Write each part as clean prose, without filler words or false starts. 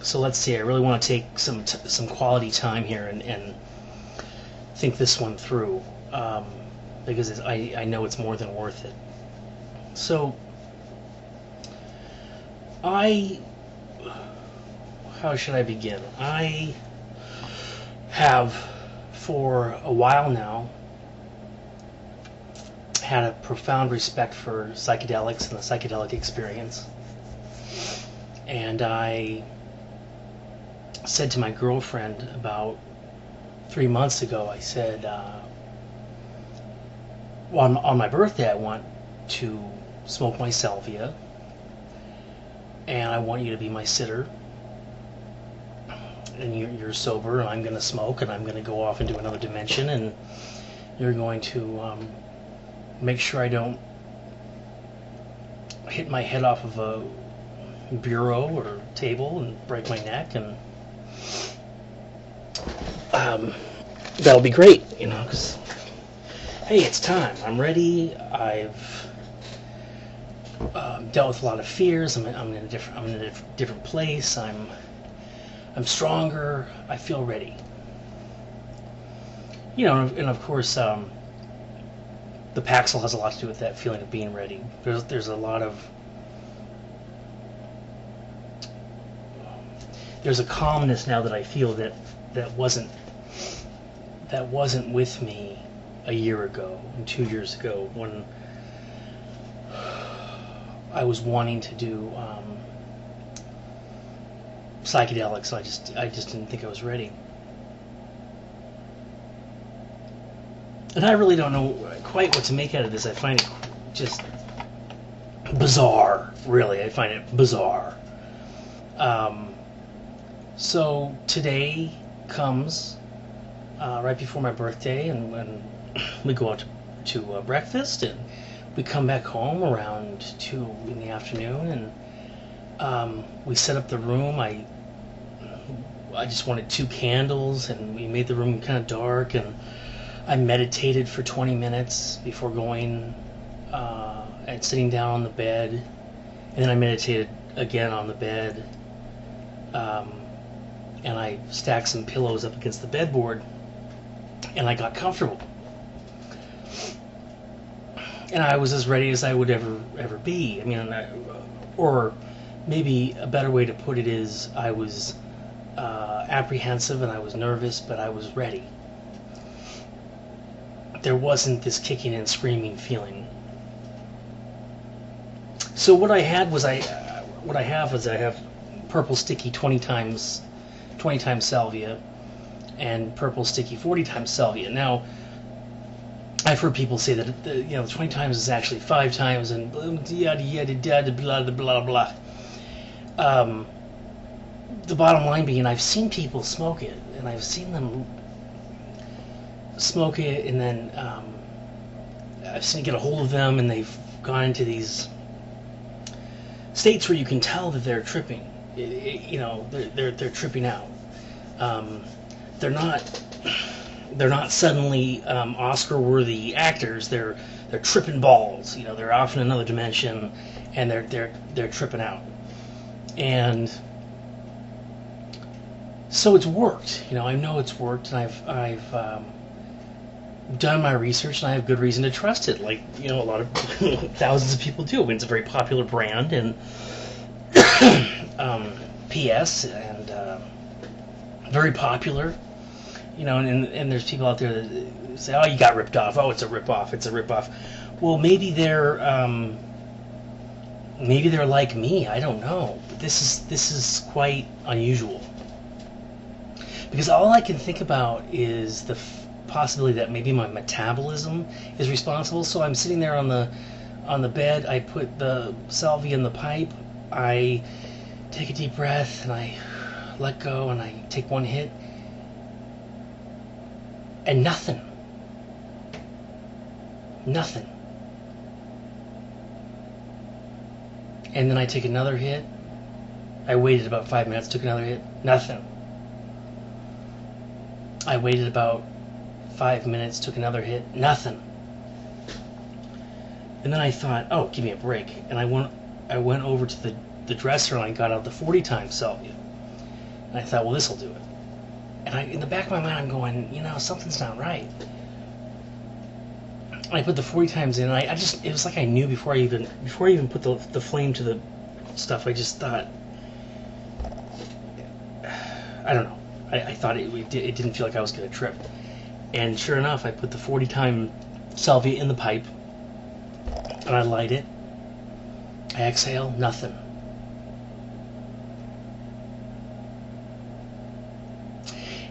So let's see. I really want to take some quality time here and think this one through, because I know it's more than worth it. So how should I begin? I have for a while now had a profound respect for psychedelics and the psychedelic experience. And I said to my girlfriend about 3 months ago, I said, well, on my birthday, I want to smoke my Salvia, and I want you to be my sitter, and you're sober, and I'm going to smoke, and I'm going to go off into another dimension, and you're going to make sure I don't hit my head off of a bureau or table and break my neck, and that'll be great, because hey, it's time. I'm ready. I've dealt with a lot of fears. I'm in a different place. I'm stronger. I feel ready. And of course, the Paxil has a lot to do with that feeling of being ready. There's a lot of there's a calmness now that I feel that wasn't with me a year ago and 2 years ago when I was wanting to do psychedelics. I just didn't think I was ready. And I really don't know quite what to make out of this. I find it just bizarre, really. I find it bizarre. So today comes right before my birthday, and we go out to breakfast, and we come back home around 2 in the afternoon, and we set up the room. I just wanted 2 candles, and we made the room kind of dark, and I meditated for 20 minutes before going and sitting down on the bed, and then I meditated again on the bed, and I stacked some pillows up against the bedboard, and I got comfortable. And I was as ready as I would ever be. I mean, or maybe a better way to put it is I was apprehensive and I was nervous, but I was ready. There wasn't this kicking and screaming feeling. So what I have purple sticky 20 times Salvia and purple sticky 40 times Salvia. Now, I've heard people say that 20 times is actually 5 times, and yada yada yada blah blah blah. The bottom line being, I've seen people smoke it, and I've seen them smoke it, and then I've seen it get a hold of them, and they've gone into these states where you can tell that they're tripping. They're tripping out. They're not suddenly Oscar-worthy actors. They're tripping balls. They're off in another dimension, and they're tripping out. And so it's worked. I know it's worked, and I've done my research, and I have good reason to trust it. Like a lot of thousands of people do. I mean, it's a very popular brand, and PS, and very popular. And there's people out there that say, "Oh, you got ripped off. Oh, it's a rip-off. It's a rip-off." Well, maybe they're like me. I don't know. But this is quite unusual, because all I can think about is the possibility that maybe my metabolism is responsible. So I'm sitting there on the bed. I put the Salvia in the pipe. I take a deep breath, and I let go, and I take one hit. And nothing. And then I take another hit. I waited about 5 minutes, took another hit. Nothing. I waited about 5 minutes, took another hit. Nothing. And then I thought, oh, give me a break. And I went over to the dresser, and I got out the 40 times Salvia. And I thought, well, this will do it. And in the back of my mind, I'm going, something's not right. I put the 40 times in, and I just, it was like I knew before I even put the flame to the stuff. I just thought, I don't know. I thought it didn't feel like I was going to trip. And sure enough, I put the 40 time salvia in the pipe, and I light it. I exhale, nothing.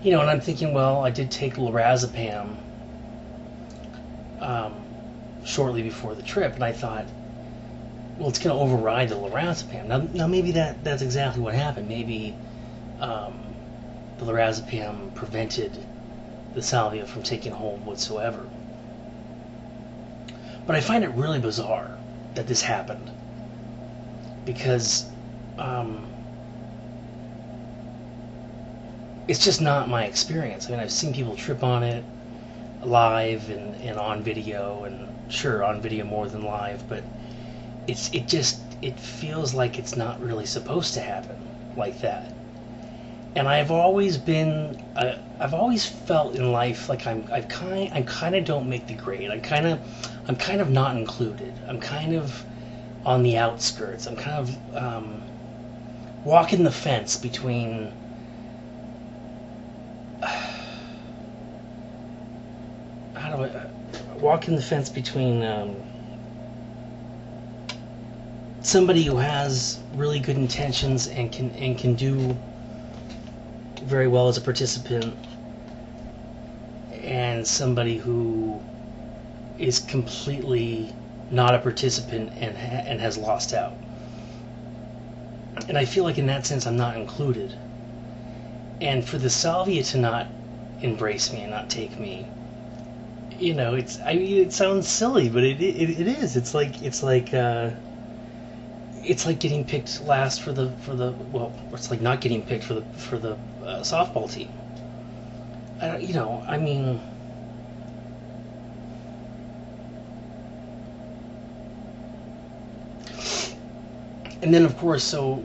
And I'm thinking, well, I did take lorazepam shortly before the trip, and I thought, well, it's going to override the lorazepam. Now maybe that's exactly what happened. Maybe the lorazepam prevented the salvia from taking hold whatsoever. But I find it really bizarre that this happened, because it's just not my experience. I mean, I've seen people trip on it live and on video, and sure, on video more than live, but it feels like it's not really supposed to happen like that. And I've always felt in life like I kind of don't make the grade. I'm kind of not included. I'm kind of on the outskirts. I'm kind of walking the fence between somebody who has really good intentions and can do very well as a participant, and somebody who is completely not a participant and has lost out. And I feel like in that sense I'm not included. And for the salvia to not embrace me and not take me, it sounds silly, but it is. It's like getting picked last for the it's like not getting picked for the softball team. I mean, and then of course, so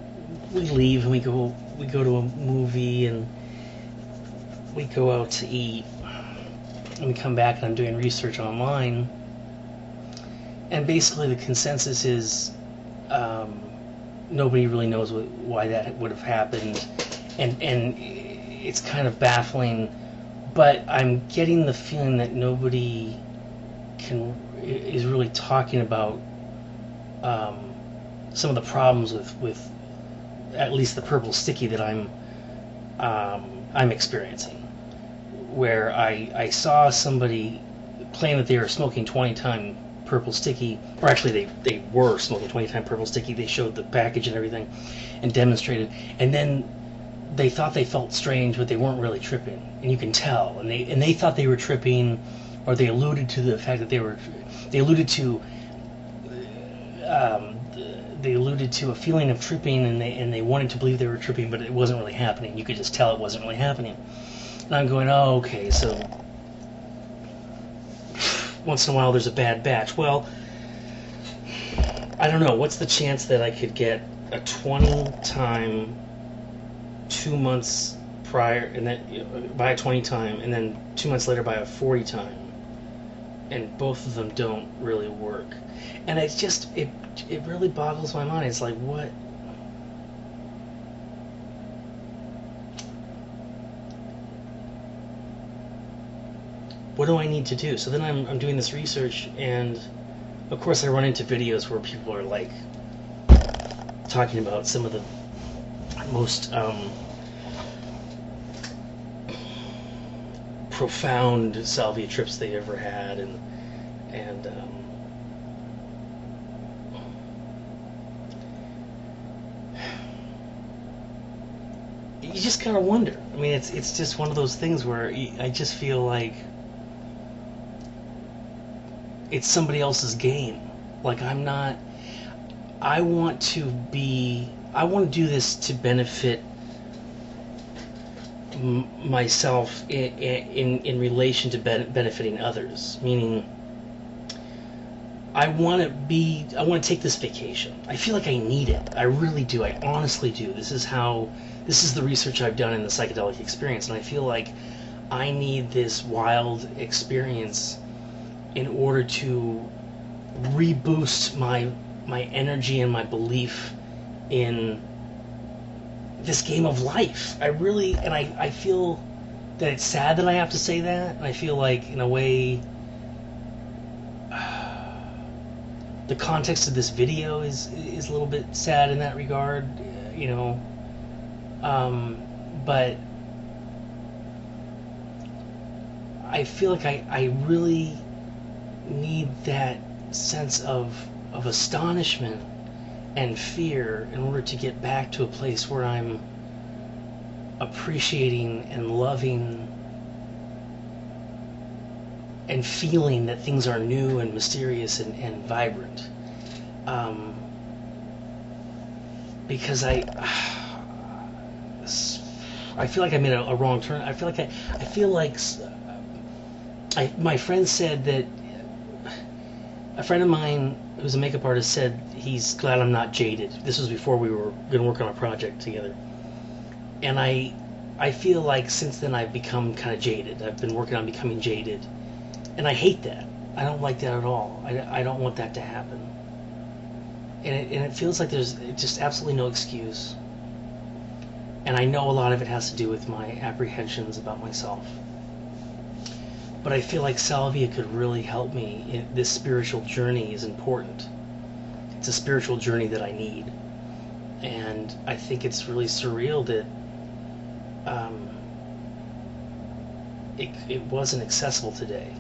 we leave and we go to a movie, and we go out to eat, and we come back, and I'm doing research online, and basically the consensus is nobody really knows why that would have happened, and it's kind of baffling, but I'm getting the feeling that nobody is really talking about some of the problems with at least the purple sticky that I'm experiencing, where I saw somebody claim that they were smoking 20-time purple sticky, or actually they were smoking 20-time purple sticky. They showed the package and everything and demonstrated, and then they thought they felt strange, but they weren't really tripping, and you can tell, and they thought they were tripping, or they alluded to the fact that they alluded to a feeling of tripping, and they wanted to believe they were tripping, but it wasn't really happening. You could just tell it wasn't really happening. And I'm going, oh, okay, so once in a while there's a bad batch. Well, I don't know. What's the chance that I could get a 20-time 2 months prior, and then buy a 20-time, and then 2 months later buy a 40-time, and both of them don't really work? And it's just it really boggles my mind. It's like, what do I need to do? So then I'm doing this research, and of course I run into videos where people are like talking about some of the most profound salvia trips they ever had, and you just kind of wonder. I mean, it's just one of those things where I just feel like it's somebody else's game. Like, I'm not. I want to do this to benefit myself in relation to benefiting others. Meaning, I want to take this vacation. I feel like I need it. I really do. I honestly do. This is the research I've done in the psychedelic experience, and I feel like I need this wild experience in order to reboost my energy and my belief in this game of life. I feel that it's sad that I have to say that, and I feel like, in a way, the context of this video is a little bit sad in that regard, you know. But I feel like I really need that sense of astonishment and fear in order to get back to a place where I'm appreciating and loving and feeling that things are new and mysterious and vibrant. Because I feel like I made a wrong turn. I feel like my friend said that, a friend of mine who's a makeup artist said he's glad I'm not jaded. This was before we were going to work on a project together. And I feel like since then I've become kind of jaded. I've been working on becoming jaded. And I hate that. I don't like that at all. I don't want that to happen. And it feels like there's just absolutely no excuse. And I know a lot of it has to do with my apprehensions about myself. But I feel like Salvia could really help me. This spiritual journey is important. It's a spiritual journey that I need. And I think it's really surreal that it wasn't accessible today.